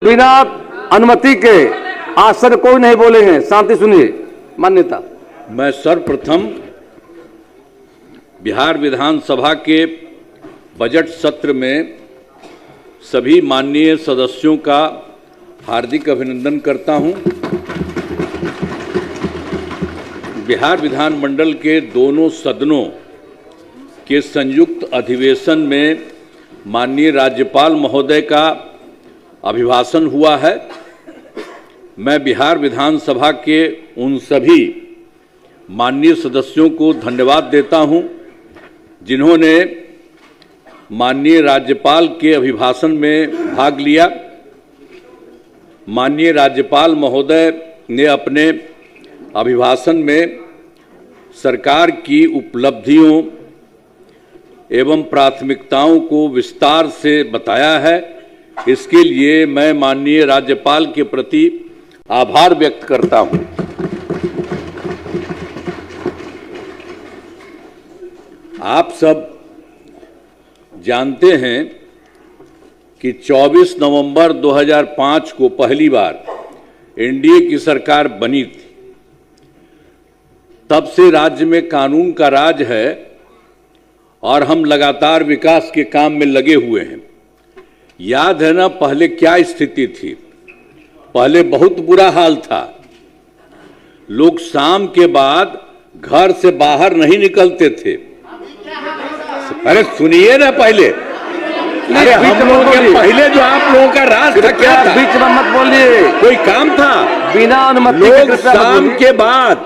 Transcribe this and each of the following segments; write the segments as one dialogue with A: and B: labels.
A: बिना अनुमति के आज सर कोई नहीं बोलेंगे। शांति सुनिए। मान्यता।
B: मैं सर्वप्रथम बिहार विधानसभा के बजट सत्र में सभी माननीय सदस्यों का हार्दिक अभिनंदन करता हूं। बिहार विधानमंडल के दोनों सदनों के संयुक्त अधिवेशन में माननीय राज्यपाल महोदय का अभिभाषण हुआ है। मैं बिहार विधानसभा के उन सभी माननीय सदस्यों को धन्यवाद देता हूं जिन्होंने माननीय राज्यपाल के अभिभाषण में भाग लिया। माननीय राज्यपाल महोदय ने अपने अभिभाषण में सरकार की उपलब्धियों एवं प्राथमिकताओं को विस्तार से बताया है। इसके लिए मैं माननीय राज्यपाल के प्रति आभार व्यक्त करता हूं। आप सब जानते हैं कि 24 नवंबर 2005 को पहली बार एनडीए की सरकार बनी थी। तब से राज्य में कानून का राज है और हम लगातार विकास के काम में लगे हुए हैं। याद है ना पहले क्या स्थिति थी? पहले बहुत बुरा हाल था। लोग शाम के बाद घर से बाहर नहीं निकलते थे। अरे सुनिए ना पहले। अरे हम लोग के पहले जो आप लोगों का राज था क्या था?
A: बीच में मत बोलिए।
B: कोई काम था?
A: बिना अनुमति
B: लोग शाम के बाद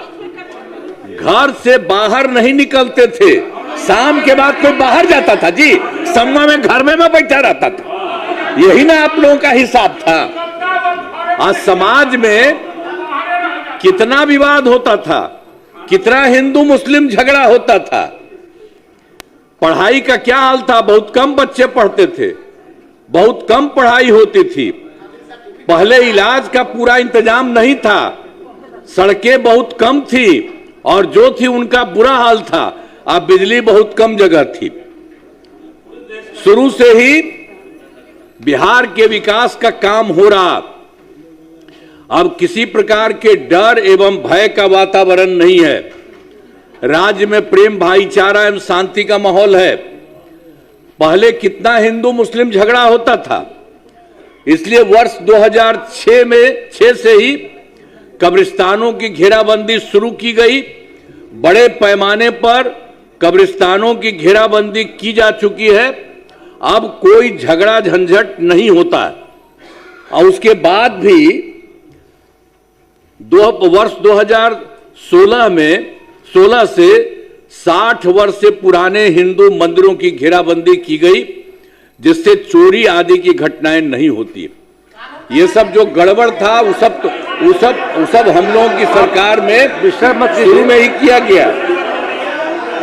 B: घर से बाहर नहीं निकलते थे। शाम के बाद कोई बाहर जाता था जी? सम्मा में घर में मैं बैठा रहता था। यही ना आप लोगों का हिसाब था। आज समाज में कितना विवाद होता था, कितना हिंदू मुस्लिम झगड़ा होता था। पढ़ाई का क्या हाल था? बहुत कम बच्चे पढ़ते थे, बहुत कम पढ़ाई होती थी। पहले इलाज का पूरा इंतजाम नहीं था, सड़कें बहुत कम थी और जो थी उनका बुरा हाल था। अब बिजली बहुत कम जगह थी। शुरू से ही बिहार के विकास का काम हो रहा। अब किसी प्रकार के डर एवं भय का वातावरण नहीं है। राज्य में प्रेम भाईचारा एवं शांति का माहौल है। पहले कितना हिंदू मुस्लिम झगड़ा होता था। इसलिए वर्ष 2006 से ही कब्रिस्तानों की घेराबंदी शुरू की गई। बड़े पैमाने पर कब्रिस्तानों की घेराबंदी की जा चुकी है। अब कोई झगड़ा झंझट नहीं होता है। और उसके बाद भी वर्ष 2016 में 16 से 60 वर्ष से पुराने हिंदू मंदिरों की घेराबंदी की गई, जिससे चोरी आदि की घटनाएं नहीं होती। ये सब जो गड़बड़ था वो सब हम लोगों की सरकार में शुरू में ही किया गया।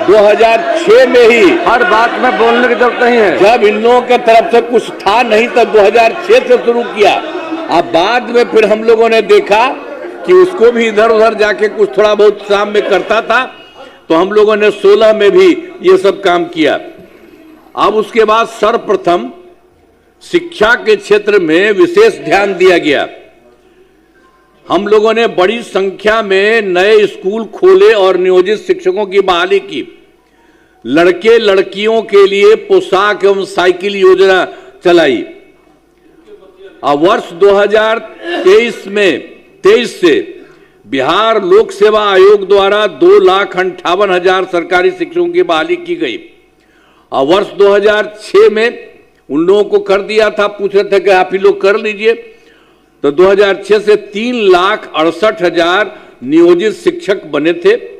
B: 2006 में ही।
A: हर बात में बोलने की जरूरत नहीं है।
B: जब इन लोगों की तरफ से कुछ था नहीं तब 2006 से शुरू किया। अब बाद में फिर हम लोगों ने देखा कि उसको भी इधर उधर जाके कुछ थोड़ा बहुत शाम में करता था, तो हम लोगों ने 16 में भी ये सब काम किया। अब उसके बाद सर्वप्रथम शिक्षा के क्षेत्र में विशेष ध्यान दिया गया। हम लोगों ने बड़ी संख्या में नए स्कूल खोले और नियोजित शिक्षकों की बहाली की। लड़के लड़कियों के लिए पोशाक एवं साइकिल योजना चलाई। और वर्ष 2023 से बिहार लोक सेवा आयोग द्वारा 2,58,000 सरकारी शिक्षकों की बहाली की गई। और वर्ष 2006 में उन लोगों को कर दिया था, पूछ रहे थे कि आप ही लोग कर लीजिए। तो 2006 से 3,68,000 नियोजित शिक्षक बने थे।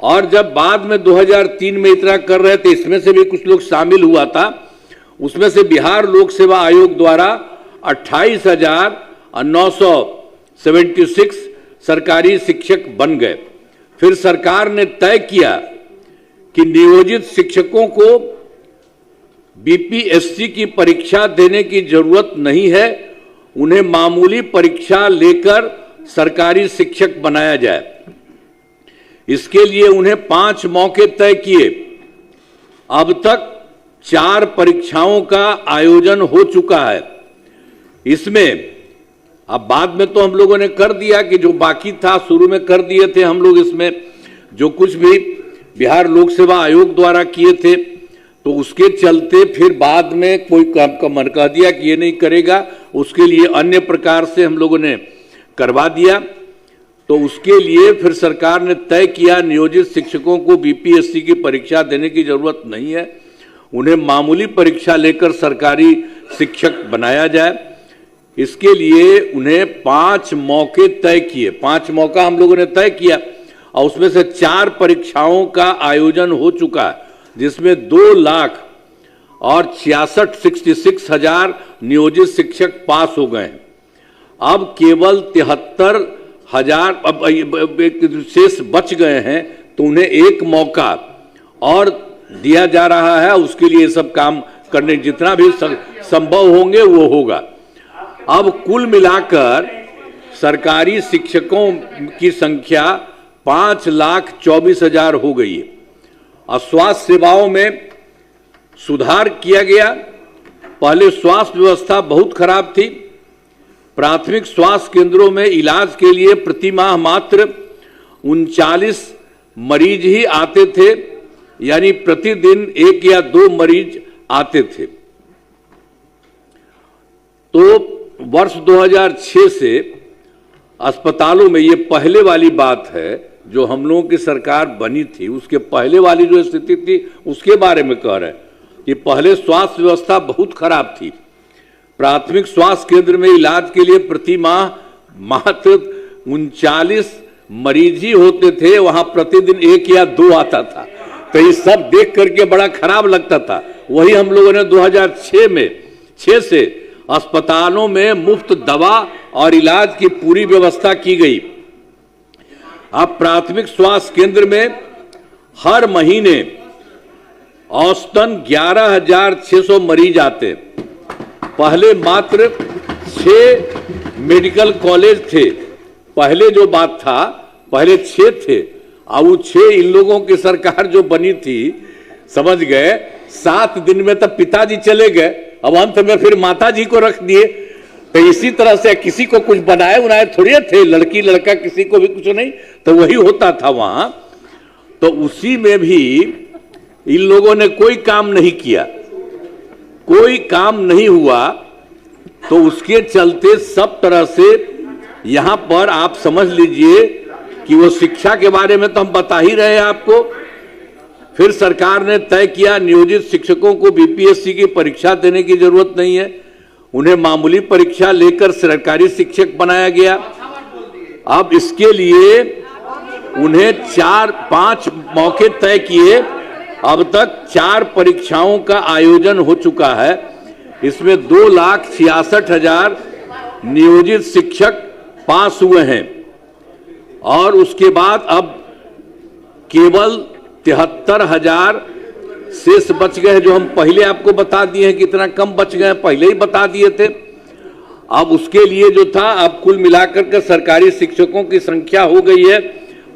B: और जब बाद में 2003 में इतना कर रहे थे, इसमें से भी कुछ लोग शामिल हुआ था। उसमें से बिहार लोक सेवा आयोग द्वारा 28,976 सरकारी शिक्षक बन गए। फिर सरकार ने तय किया कि नियोजित शिक्षकों को बीपीएससी की परीक्षा देने की जरूरत नहीं है, उन्हें मामूली परीक्षा लेकर सरकारी शिक्षक बनाया जाए। इसके लिए उन्हें 5 मौके तय किए। अब तक 4 परीक्षाओं का आयोजन हो चुका है। इसमें अब बाद में तो हम लोगों ने कर दिया कि जो बाकी था शुरू में कर दिए थे हम लोग, इसमें जो कुछ भी बिहार लोक सेवा आयोग द्वारा किए थे, तो उसके चलते फिर बाद में कोई काम का मन कह दिया कि ये नहीं करेगा, उसके लिए अन्य प्रकार से हम लोगों ने करवा दिया। तो उसके लिए फिर सरकार ने तय किया नियोजित शिक्षकों को बीपीएससी की परीक्षा देने की जरूरत नहीं है, उन्हें मामूली परीक्षा लेकर सरकारी शिक्षक बनाया जाए। इसके लिए उन्हें 5 मौके तय किए, 5 मौका हम लोगों ने तय किया और उसमें से 4 परीक्षाओं का आयोजन हो चुका है, जिसमें 2,66,000 नियोजित शिक्षक पास हो गए हैं। अब केवल 73,000 अब शेष बच गए हैं, तो उन्हें एक मौका और दिया जा रहा है। उसके लिए सब काम करने जितना भी संभव होंगे वो होगा। अब कुल मिलाकर सरकारी शिक्षकों की संख्या 5,24,000 हो गई है। और स्वास्थ्य सेवाओं में सुधार किया गया। पहले स्वास्थ्य व्यवस्था बहुत खराब थी। प्राथमिक स्वास्थ्य केंद्रों में इलाज के लिए प्रति माह मात्र 39 मरीज ही आते थे, यानी प्रतिदिन 1 या 2 मरीज आते थे। तो वर्ष 2006 से अस्पतालों में, ये पहले वाली बात है जो हम लोगों की सरकार बनी थी, उसके पहले वाली जो स्थिति थी उसके बारे में कह रहे हैं कि पहले स्वास्थ्य व्यवस्था बहुत खराब थी। प्राथमिक स्वास्थ्य केंद्र में इलाज के लिए प्रति माह मात्र 39 मरीज ही होते थे, वहां प्रतिदिन 1 या 2 आता था। तो ये सब देख करके बड़ा खराब लगता था। वही हम लोगों ने 2006 से अस्पतालों में मुफ्त दवा और इलाज की पूरी व्यवस्था की गई। अब प्राथमिक स्वास्थ्य केंद्र में हर महीने औसतन 11,600 मरीज आते। पहले मात्र 6 मेडिकल कॉलेज थे। पहले जो बात था, पहले 6 थे। अब वो 6 इन लोगों की सरकार जो बनी थी, समझ गए 7 दिन में तब पिताजी चले गए, अब अंत में फिर माताजी को रख दिए। तो इसी तरह से किसी को कुछ बनाए उनाए थोड़ी थे, लड़की लड़का किसी को भी कुछ नहीं, तो वही होता था वहां। तो उसी में भी इन लोगों ने कोई काम नहीं किया, कोई काम नहीं हुआ। तो उसके चलते सब तरह से यहां पर आप समझ लीजिए कि वो शिक्षा के बारे में तो हम बता ही रहे हैं आपको। फिर सरकार ने तय किया नियोजित शिक्षकों को बीपीएससी की परीक्षा देने की जरूरत नहीं है, उन्हें मामूली परीक्षा लेकर सरकारी शिक्षक बनाया गया। अब इसके लिए उन्हें 4-5 मौके तय किए। अब तक 4 परीक्षाओं का आयोजन हो चुका है। इसमें 2,66,000 नियोजित शिक्षक पास हुए हैं और उसके बाद अब केवल 73,000 शेष बच गए, जो हम पहले आपको बता दिए हैं। कितना कम बच गए पहले ही बता दिए थे। अब उसके लिए जो था, अब कुल मिलाकर के सरकारी शिक्षकों की संख्या हो गई है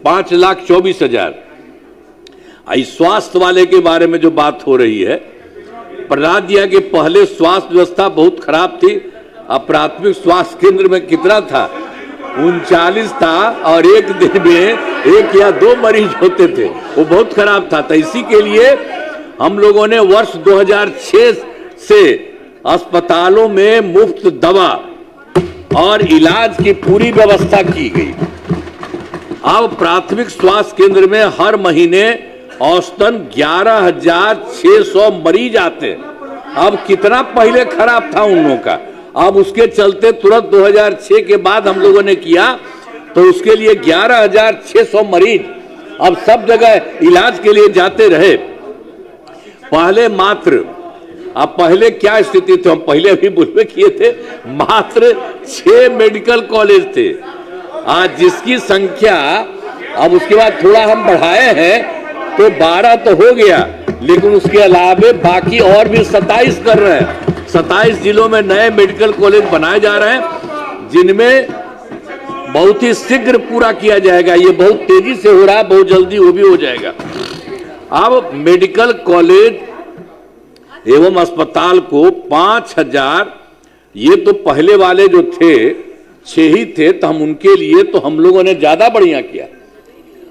B: 5,24,000। स्वास्थ्य वाले के बारे में जो बात हो रही है, बता दिया कि पहले स्वास्थ्य व्यवस्था बहुत खराब थी। अब प्राथमिक स्वास्थ्य केंद्र में कितना था, 39 था और एक दिन में 1 या 2 मरीज होते थे, वो बहुत खराब था। तो इसी के लिए हम लोगों ने वर्ष 2006 से अस्पतालों में मुफ्त दवा और इलाज की पूरी व्यवस्था की गई। अब प्राथमिक स्वास्थ्य केंद्र में हर महीने औसतन 11,600 मरीज आते। अब कितना पहले खराब था उन लोगों का। अब उसके चलते तुरंत 2006 के बाद हम लोगों ने किया, तो उसके लिए 11,600 मरीज अब सब जगह इलाज के लिए जाते रहे। पहले मात्र, अब पहले क्या स्थिति थी, हम पहले अभी बुलवे किए थे, मात्र 6 मेडिकल कॉलेज थे। आज जिसकी संख्या, अब उसके बाद थोड़ा हम बढ़ाए हैं तो 12 तो हो गया, लेकिन उसके अलावे बाकी और भी 27 कर रहे हैं। 27 जिलों में नए मेडिकल कॉलेज बनाए जा रहे हैं, जिनमें बहुत ही शीघ्र पूरा किया जाएगा। ये बहुत तेजी से हो रहा है, बहुत जल्दी वो भी हो जाएगा। अब मेडिकल कॉलेज एवं अस्पताल को 5,000 ये तो पहले वाले जो थे 6 ही थे, तो हम उनके लिए तो हम लोगों ने ज्यादा बढ़िया किया।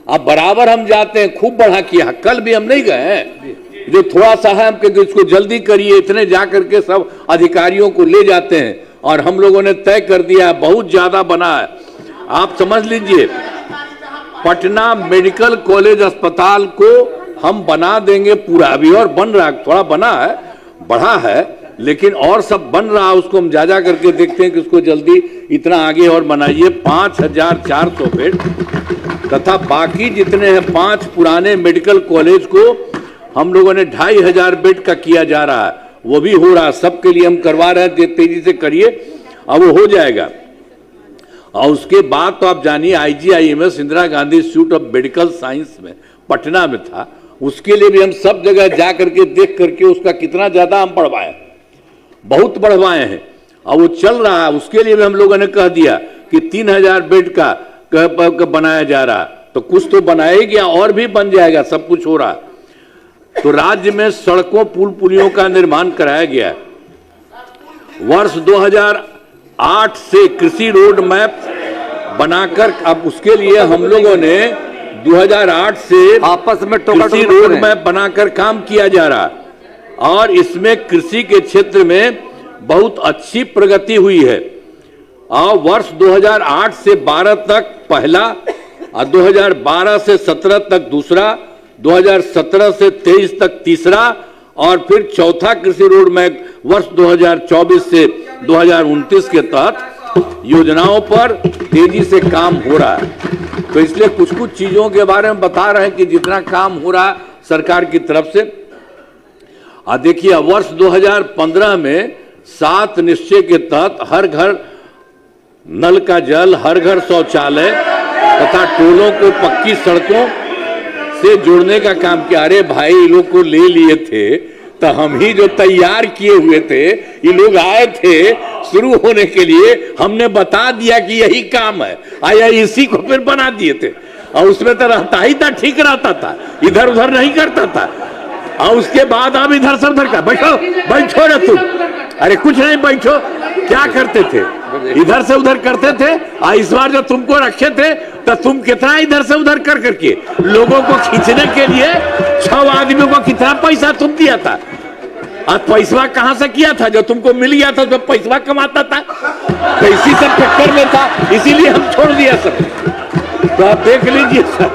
B: अब बराबर हम जाते हैं, खूब बढ़ा किया। कल भी हम नहीं गए हैं, जो थोड़ा सा है हम कहते इसको जल्दी करिए, इतने जा करके सब अधिकारियों को ले जाते हैं, और हम लोगों ने तय कर दिया बहुत ज्यादा बना है। आप समझ लीजिए, पटना मेडिकल कॉलेज अस्पताल को हम बना देंगे पूरा। अभी और बन रहा है, थोड़ा बना है, बढ़ा है, लेकिन और सब बन रहा है। उसको हम जा करके देखते हैं कि उसको जल्दी इतना आगे और बनाइए। 5400 बेड तथा बाकी जितने हैं 5 पुराने मेडिकल कॉलेज को हम लोगों ने 2500 बेड का किया जा रहा है। वो भी हो रहा है, सबके लिए हम करवा रहे हैं, तेजी से करिए, अब वो हो जाएगा। और उसके बाद तो आप जानिए IGIMS Indira Gandhi institute of medical science में पटना में था, उसके लिए भी हम सब जगह जा करके देख करके उसका कितना ज्यादा हम बढ़वाए, बहुत बढ़वाए हैं, और वो चल रहा है। उसके लिए भी हम लोगों ने कह दिया कि 3000 बेड का बनाया जा रहा, तो कुछ तो बनाएगा और भी बन जाएगा, सब कुछ हो रहा। तो राज्य में सड़कों पुल पुलियों का निर्माण कराया गया। वर्ष 2008 से कृषि रोड मैप बनाकर, अब उसके लिए हम लोगों ने 2008 से
A: आपस में
B: कृषि रोड मैप बनाकर काम किया जा रहा, और इसमें कृषि के क्षेत्र में बहुत अच्छी प्रगति हुई है। और वर्ष 2008 से 12 तक पहला, और 2012 से 17 तक दूसरा, 2017 से 23 तक तीसरा, और फिर चौथा कृषि रोड मैप वर्ष 2024 से 2029 के तहत योजनाओं पर तेजी से काम हो रहा है। तो इसलिए कुछ कुछ चीजों के बारे में बता रहे हैं कि जितना काम हो रहा है सरकार की तरफ से। देखिए, वर्ष 2015 में 7 निश्चय के तहत हर घर नल का जल, हर घर शौचालय तथा टोलों को पक्की सड़कों से जोड़ने का काम किया। अरे भाई, ये लोग को ले लिए थे तो हम ही जो तैयार किए हुए थे, ये लोग आए थे शुरू होने के लिए, हमने बता दिया कि यही काम है, आया इसी को फिर बना दिए थे। और उसमें तो रहता ही था, ठीक रहता था, इधर उधर नहीं करता था। और उसके बाद अब इधर से उधर का बैठो बैठो ना तुम, अरे कुछ नहीं बैठो, क्या करते थे, इधर से उधर करते थे। और इस बार जो तुमको रखे थे तो तुम कितना इधर से उधर कर करके लोगों को खींचने के लिए 6 आदमियों को कितना पैसा तुम दिया था, और पैसा कहां से किया था, जो तुमको मिल गया था उसमें पैसा कमाता था, तो इसी सब चक्कर में था, इसीलिए हम छोड़ दिया सब। तो आप देख लीजिए सर,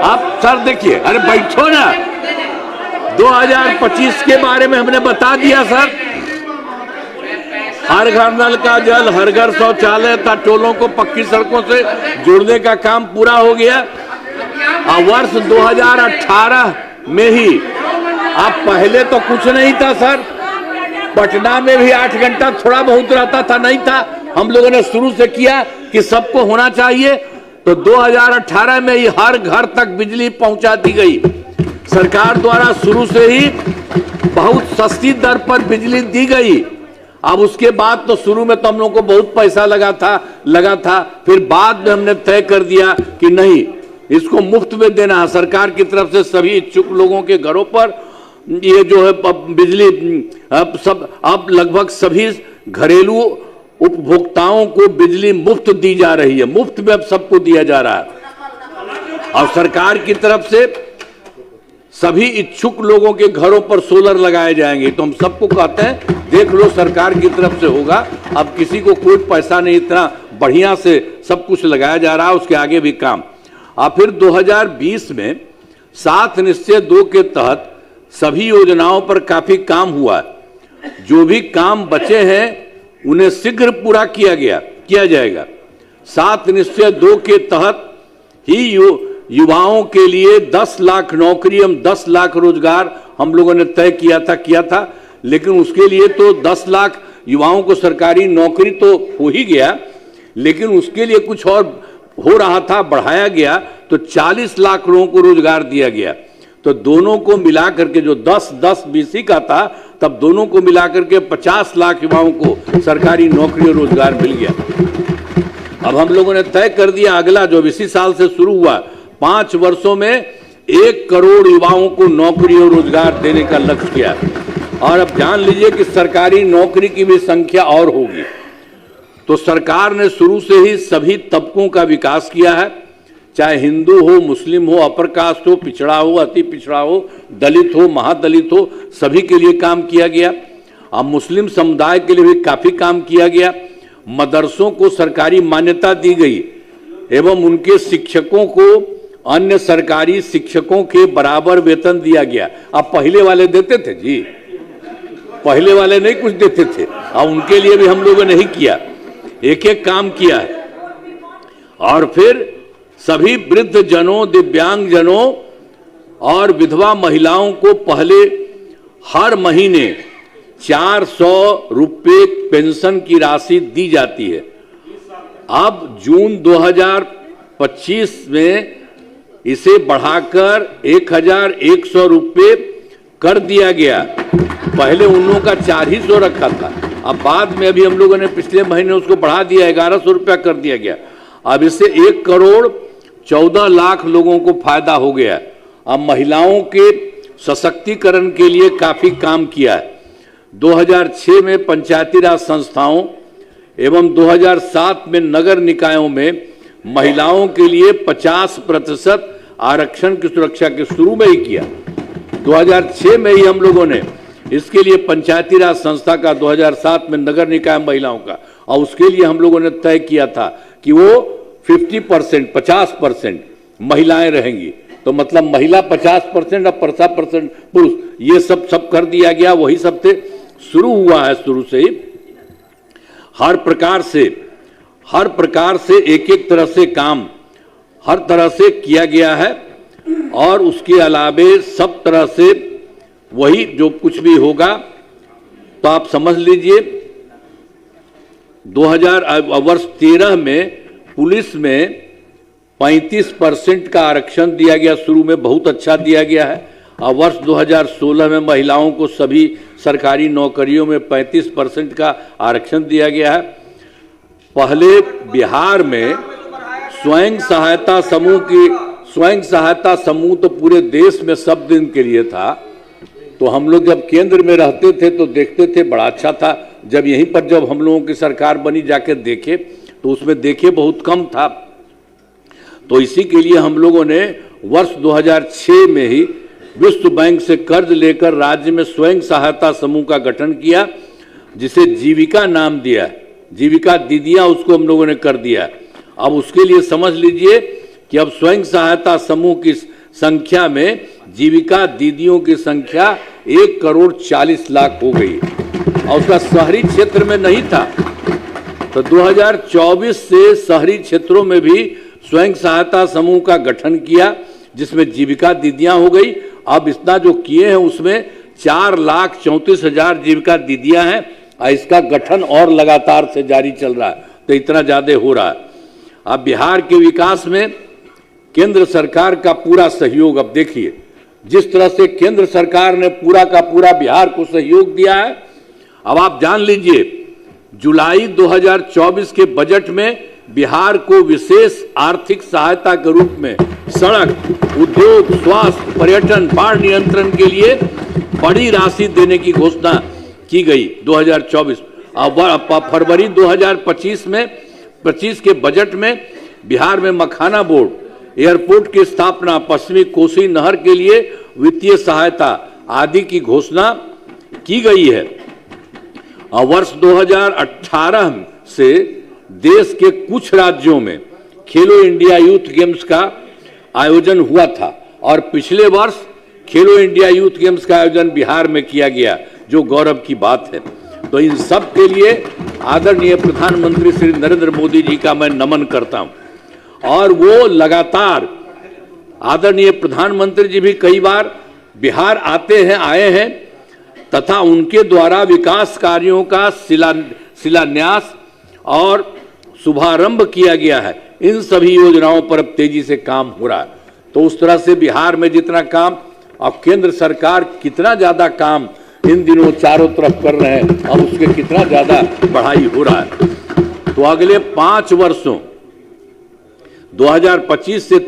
B: आप सर देखिए, अरे बैठो ना। 2025 के बारे में हमने बता दिया सर, हर घर नल का जल, हर घर शौचालय तथा टोलों को पक्की सड़कों से जोड़ने का काम पूरा हो गया। और वर्ष 2018 में ही, अब पहले तो कुछ नहीं था सर, पटना में भी 8 घंटा थोड़ा बहुत रहता था, नहीं था। हम लोगों ने शुरू से किया कि सबको होना चाहिए, तो 2018 में ही हर घर तक बिजली पहुंचा दी गई। सरकार द्वारा शुरू से ही बहुत सस्ती दर पर बिजली दी गई। अब उसके बाद तो शुरू में तो हम लोगों को बहुत पैसा लगा था, फिर बाद में हमने तय कर दिया कि नहीं, इसको मुफ्त में देना है। सरकार की तरफ से सभी इच्छुक लोगों के घरों पर ये जो है बिजली अब लगभग सभी घरेलू उपभोक्ताओं को बिजली मुफ्त दी जा रही है, मुफ्त में अब सबको दिया जा रहा है। और सरकार की तरफ से सभी इच्छुक लोगों के घरों पर सोलर लगाए जाएंगे। तो हम सबको कहते हैं, देख लो, सरकार की तरफ से होगा, अब किसी को कोई पैसा नहीं, इतना बढ़िया से सब कुछ लगाया जा रहा है, उसके आगे भी काम। और फिर 2020 में 7 निश्चय 2 के तहत सभी योजनाओं पर काफी काम हुआ। जो भी काम बचे हैं उन्हें शीघ्र पूरा किया जाएगा। 7 निश्चय 2 के तहत ही युवाओं के लिए 10 लाख नौकरी, हम 10 लाख रोजगार हम लोगों ने तय किया था। लेकिन उसके लिए तो 10 लाख युवाओं को सरकारी नौकरी तो हो ही गया, लेकिन उसके लिए कुछ और हो रहा था, बढ़ाया गया, तो 40 लाख लोगों को रोजगार दिया गया। तो दोनों को मिला करके, जो 10-10 BC का था, तब दोनों को मिला करके 50 लाख युवाओं को सरकारी नौकरी और रोजगार मिल गया। अब हम लोगों ने तय कर दिया, अगला जो इसी साल से शुरू हुआ, 5 वर्षों में 1 करोड़ युवाओं को नौकरी और रोजगार देने का लक्ष्य किया। और अब जान लीजिए कि सरकारी नौकरी की भी संख्या और होगी। तो सरकार ने शुरू से ही सभी तबकों का विकास किया है, चाहे हिंदू हो, मुस्लिम हो, अपर कास्ट हो, पिछड़ा हो, अति पिछड़ा हो, दलित हो, महादलित हो, सभी के लिए काम किया गया। अब मुस्लिम समुदाय के लिए भी काफी काम किया गया। मदरसों को सरकारी मान्यता दी गई एवं उनके शिक्षकों को अन्य सरकारी शिक्षकों के बराबर वेतन दिया गया। अब पहले वाले देते थे जी, पहले वाले नहीं कुछ देते थे, अब उनके लिए भी हम लोगों ने नहीं किया, एक एक काम किया है। और फिर सभी वृद्ध जनों, दिव्यांग जनों और विधवा महिलाओं को पहले हर महीने 400 रुपये पेंशन की राशि दी जाती है। अब जून 2025 में इसे बढ़ाकर 1100 रुपये कर दिया गया। पहले उन लोगों का 400 रखा था, अब बाद में अभी हम लोगों ने पिछले महीने उसको बढ़ा दिया, 1100 रुपया कर दिया गया। अब इससे 1,14,00,000 लोगों को फायदा हो गया। अब महिलाओं के सशक्तिकरण के लिए काफी काम किया है। 2006 में पंचायती राज संस्थाओं एवं 2007 में नगर निकायों में महिलाओं के लिए 50% आरक्षण की सुरक्षा के शुरू में ही किया। 2006 में ही हम लोगों ने इसके लिए पंचायती राज संस्था का, 2007 में नगर निकाय महिलाओं का, और उसके लिए हम लोगों ने तय किया था कि वो 50% महिलाएं रहेंगी। तो मतलब महिला 50% और 50% पुरुष, ये सब कर दिया गया। वही सब से शुरू हुआ है, शुरू से ही हर प्रकार से एक एक तरह से काम हर तरह से किया गया है। और उसके अलावे सब तरह से वही जो कुछ भी होगा, तो आप समझ लीजिए वर्ष 13 में पुलिस में 35% का आरक्षण दिया गया, शुरू में बहुत अच्छा दिया गया है। और वर्ष 2016 में महिलाओं को सभी सरकारी नौकरियों में 35% का आरक्षण दिया गया है। पहले बिहार में स्वयं सहायता समूह तो पूरे देश में सब दिन के लिए था। तो हम लोग जब केंद्र में रहते थे तो देखते थे, बड़ा अच्छा था। जब यहीं पर जब हम लोगों की सरकार बनी, जाके देखे तो उसमें देखे बहुत कम था। तो इसी के लिए हम लोगों ने वर्ष 2006 में ही विश्व बैंक से कर्ज लेकर राज्य में स्वयं सहायता समूह का गठन किया, जिसे जीविका नाम दिया। जीविका दीदियां उसको हम लोगों ने कर दिया। अब उसके लिए समझ लीजिए कि अब स्वयं सहायता समूह की संख्या में जीविका दीदियों की संख्या 1,40,00,000 हो गई, और उसका शहरी क्षेत्र में नहीं था। तो 2024 से शहरी क्षेत्रों में भी स्वयं सहायता समूह का गठन किया, जिसमें जीविका दीदियां हो गई। अब इतना जो किए हैं उसमें 4,34,000 जीविका दीदियां हैं, और इसका गठन और लगातार से जारी चल रहा है। तो इतना ज्यादा हो रहा है। अब बिहार के विकास में केंद्र सरकार का पूरा सहयोग, अब देखिए जिस तरह से केंद्र सरकार ने पूरा का पूरा बिहार को सहयोग दिया है। अब आप जान लीजिए जुलाई 2024 के बजट में बिहार को विशेष आर्थिक सहायता के रूप में सड़क, उद्योग, स्वास्थ्य, पर्यटन, बाढ़ नियंत्रण के लिए बड़ी राशि देने की घोषणा की गई 2024। अब फरवरी 2025 के बजट में बिहार में मखाना बोर्ड, एयरपोर्ट की स्थापना, पश्चिमी कोसी नहर के लिए वित्तीय सहायता आदि की घोषणा की गई है। और वर्ष 2018 से देश के कुछ राज्यों में खेलो इंडिया यूथ गेम्स का आयोजन हुआ था, और पिछले वर्ष खेलो इंडिया यूथ गेम्स का आयोजन बिहार में किया गया, जो गौरव की बात है। तो इन सब के लिए आदरणीय प्रधानमंत्री श्री नरेंद्र मोदी जी का मैं नमन करता हूं। और वो लगातार, आदरणीय प्रधानमंत्री जी भी कई बार बिहार आए हैं, तथा उनके द्वारा विकास कार्यों का शिलान्यास और शुभारंभ किया गया है। इन सभी योजनाओं पर अब तेजी से काम हो रहा है। तो उस तरह से बिहार में जितना काम, अब केंद्र सरकार कितना ज्यादा काम इन दिनों चारों तरफ कर रहे हैं, अब उसके कितना ज्यादा बढ़ाई हो रहा है। तो अगले 5 वर्षों 2025 से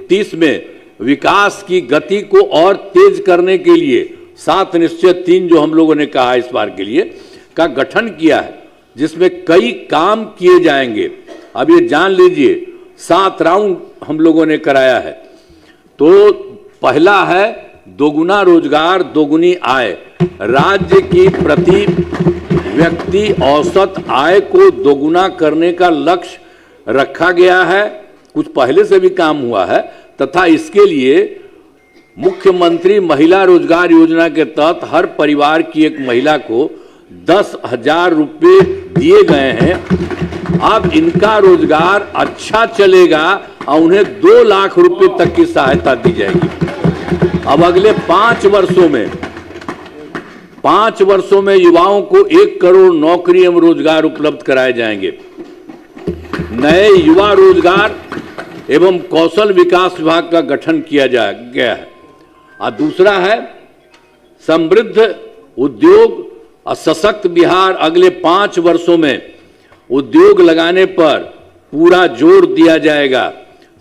B: 30 में विकास की गति को और तेज करने के लिए 7 निश्चय 3 जो हम लोगों ने कहा इस बार के लिए का गठन किया है, जिसमें कई काम किए जाएंगे। अब ये जान लीजिए 7 राउंड हम लोगों ने कराया है। तो पहला है दोगुना रोजगार दोगुनी आय। राज्य की प्रति व्यक्ति औसत आय को दोगुना करने का लक्ष्य रखा गया है। कुछ पहले से भी काम हुआ है तथा इसके लिए मुख्यमंत्री महिला रोजगार योजना के तहत हर परिवार की एक महिला को 10,000 रुपये दिए गए हैं। अब इनका रोजगार अच्छा चलेगा और उन्हें 2 लाख रुपए तक की सहायता दी जाएगी। अब अगले 5 वर्षों में युवाओं को 1 करोड़ नौकरी एवं रोजगार उपलब्ध कराए जाएंगे। नए युवा रोजगार एवं कौशल विकास विभाग का गठन किया गया है। और दूसरा है समृद्ध उद्योग और सशक्त बिहार। अगले 5 वर्षों में उद्योग लगाने पर पूरा जोर दिया जाएगा।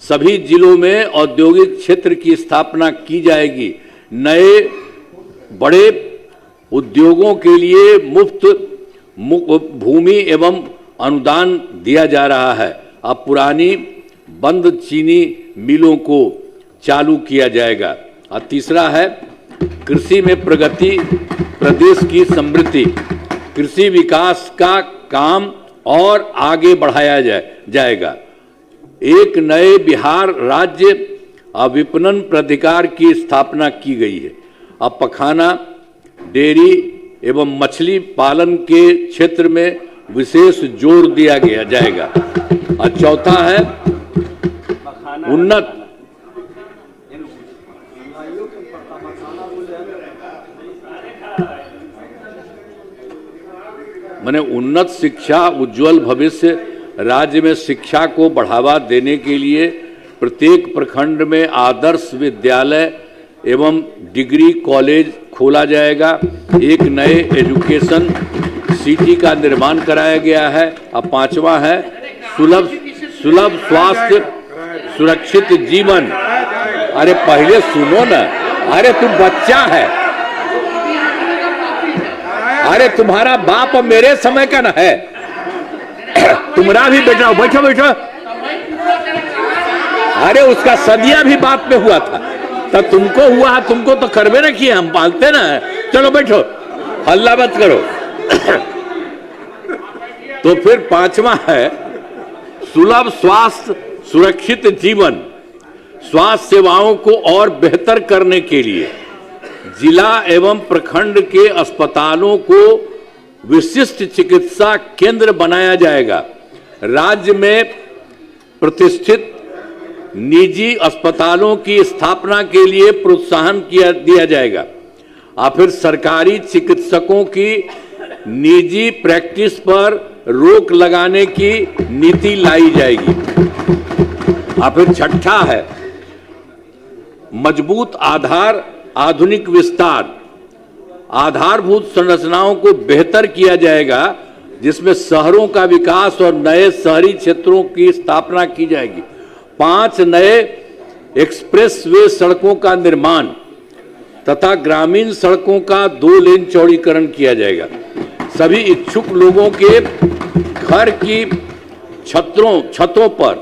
B: सभी जिलों में औद्योगिक क्षेत्र की स्थापना की जाएगी। नए बड़े उद्योगों के लिए मुफ्त भूमि एवं अनुदान दिया जा रहा है। अब पुरानी बंद चीनी मिलों को चालू किया जाएगा। और तीसरा है कृषि में प्रगति, प्रदेश की समृद्धि। कृषि विकास का काम और आगे बढ़ाया जाएगा। एक नए बिहार राज्य विपणन प्राधिकार की स्थापना की गई है। अब पखाना, डेयरी एवं मछली पालन के क्षेत्र में विशेष जोर दिया जाएगा। और चौथा है उन्नत उन्नत शिक्षा, उज्जवल भविष्य। राज्य में शिक्षा को बढ़ावा देने के लिए प्रत्येक प्रखंड में आदर्श विद्यालय एवं डिग्री कॉलेज खोला जाएगा। एक नए एजुकेशन सिटी का निर्माण कराया गया है। अब 5वां है सुलभ स्वास्थ्य सुरक्षित जीवन। अरे पहले सुनो ना, अरे तुम बच्चा है, अरे तुम्हारा बाप मेरे समय का ना है, तुम्हारा भी बेटा। बैठो बैठो। अरे उसका सदिया भी बाप में हुआ था, तब तुमको हुआ, तुमको तो करवे ना किए, हम पालते ना। चलो बैठो, हल्ला मत करो। तो फिर 5वां है सुलभ स्वास्थ्य सुरक्षित जीवन। स्वास्थ्य सेवाओं को और बेहतर करने के लिए जिला एवं प्रखंड के अस्पतालों को विशिष्ट चिकित्सा केंद्र बनाया जाएगा। राज्य में प्रतिष्ठित निजी अस्पतालों की स्थापना के लिए प्रोत्साहन दिया जाएगा। और फिर सरकारी चिकित्सकों की निजी प्रैक्टिस पर रोक लगाने की नीति लाई जाएगी। और फिर छठा है मजबूत आधार आधुनिक विस्तार। आधारभूत संरचनाओं को बेहतर किया जाएगा, जिसमें शहरों का विकास और नए शहरी क्षेत्रों की स्थापना की जाएगी। 5 नए एक्सप्रेस वे सड़कों का निर्माण तथा ग्रामीण सड़कों का 2 लेन चौड़ीकरण किया जाएगा। सभी इच्छुक लोगों के घर की छतों पर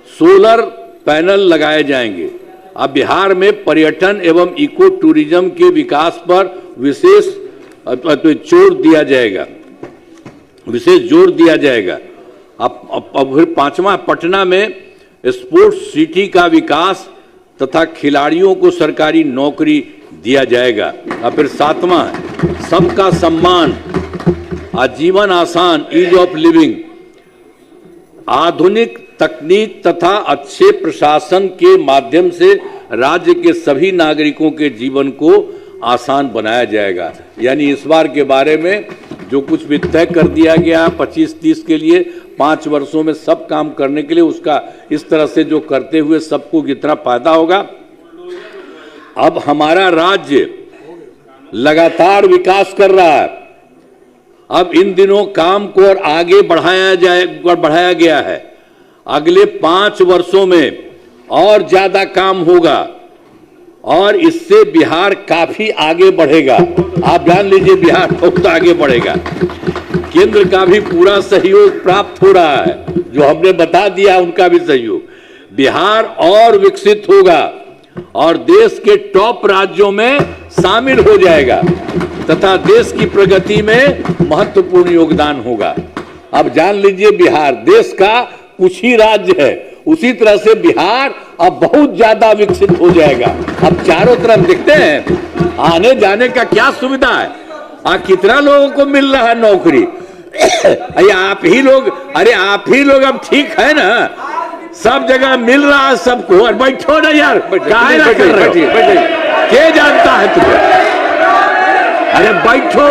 B: सोलर पैनल लगाए जाएंगे। अब बिहार में पर्यटन एवं इको टूरिज्म के विकास पर विशेष जोर दिया जाएगा। अब फिर 5वां पटना में स्पोर्ट्स सिटी का विकास तथा खिलाड़ियों को सरकारी नौकरी दिया जाएगा। और फिर 7वां सबका सम्मान, आजीवन आसान, ईज ऑफ लिविंग। आधुनिक तकनीक तथा अच्छे प्रशासन के माध्यम से राज्य के सभी नागरिकों के जीवन को आसान बनाया जाएगा। यानी इस बार के बारे में जो कुछ भी तय कर दिया गया 25-30 के लिए 5 वर्षों में सब काम करने के लिए, उसका इस तरह से जो करते हुए सबको कितना फायदा होगा। अब हमारा राज्य लगातार विकास कर रहा है। अब इन दिनों काम को और आगे बढ़ाया गया है। अगले 5 वर्षों में और ज्यादा काम होगा और इससे बिहार काफी आगे बढ़ेगा। आप जान लीजिए बिहार बहुत आगे बढ़ेगा। केंद्र का भी पूरा सहयोग प्राप्त हो रहा है, जो हमने बता दिया उनका भी सहयोग। बिहार और विकसित होगा और देश के टॉप राज्यों में शामिल हो जाएगा तथा देश की प्रगति में महत्वपूर्ण योगदान होगा। अब जान लीजिए बिहार देश का कुछ ही राज्य है, उसी तरह से बिहार अब बहुत ज्यादा विकसित हो जाएगा। अब चारों तरफ देखते हैं आने जाने का क्या सुविधा है, कितना लोगों को मिल रहा है नौकरी। अरे आप ही लोग अब ठीक है ना, सब जगह मिल रहा है सबको। और बैठो ना यार, काहे ना कर रहे हो? क्या जानता है तुम्हें? अरे बैठो,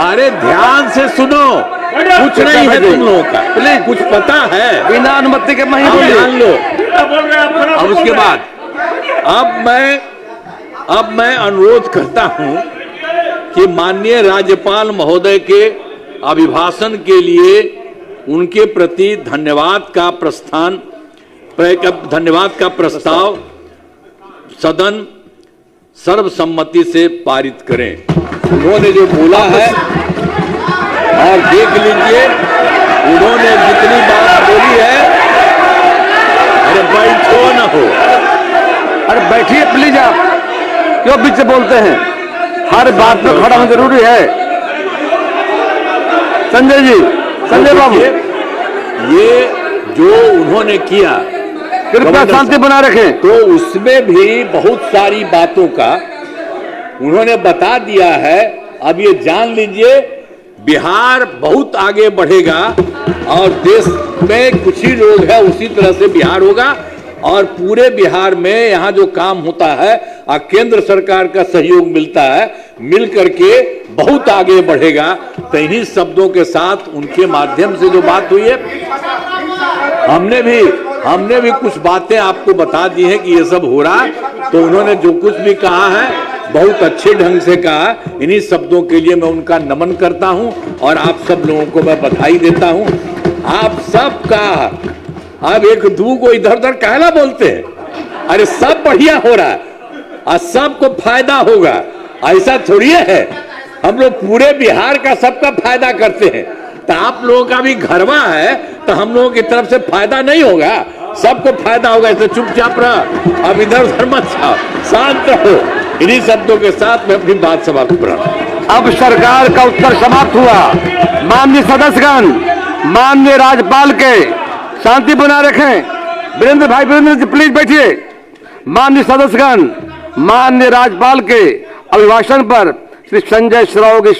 B: अरे ध्यान से सुनो, कुछ नहीं है तुम लोगों का, प्लीज कुछ पता है
A: बिना अनुमति के मैं
B: जान लो। अब उसके बाद अब मैं अनुरोध करता हूं कि माननीय राज्यपाल महोदय के अभिभाषण के लिए उनके प्रति धन्यवाद का प्रस्ताव सदन सर्वसम्मति से पारित करें। उन्होंने जो बोला है, और देख लीजिए उन्होंने जितनी बात बोली है। अरे बैठो ना हो,
A: अरे बैठिए प्लीज, आप क्यों बीच से बोलते हैं? हर बात में खड़ा होना जरूरी है। संजय जी, संजय बाबू,
B: ये जो उन्होंने किया,
A: कृपया शांति बना रखें।
B: तो उसमें भी बहुत सारी बातों का उन्होंने बता दिया है। अब ये जान लीजिए बिहार बहुत आगे बढ़ेगा और देश में कुछ ही लोग हैं, उसी तरह से बिहार होगा। और पूरे बिहार में यहाँ जो काम होता है और केंद्र सरकार का सहयोग मिलता है, मिल करके बहुत आगे बढ़ेगा। तो इन्हीं शब्दों के साथ उनके माध्यम से जो बात हुई है, हमने भी कुछ बातें आपको बता दी हैं कि ये सब हो रहा है। तो उन्होंने जो कुछ भी कहा है बहुत अच्छे ढंग से कहा। इन्हीं शब्दों के लिए मैं उनका नमन करता हूं और आप सब लोगों को मैं बधाई देता हूं। आप सबका अब एक दू को इधर उधर कहला बोलते हैं, अरे सब बढ़िया हो रहा है और सबको फायदा होगा, ऐसा थोड़ी है। हम लोग पूरे बिहार का सबका फायदा करते हैं। तो आप लोगों का भी घरवा है तो हम लोगों की तरफ से फायदा नहीं होगा, सबको फायदा होगा। इसलिए चुपचाप रहा, अब इधर उधर मत जाओ, शांत रहो। इन्हीं शब्दों के साथ मैं अपनी बात समाप्त कर रहा हूं।
A: अब सरकार का उत्तर समाप्त हुआ। माननीय सदस्यगण, माननीय राज्यपाल के शांति बना रखें। वीरेंद्र जी प्लीज बैठिए। माननीय सदस्यगण, माननीय राज्यपाल के अभिभाषण पर श्री संजय श्राव की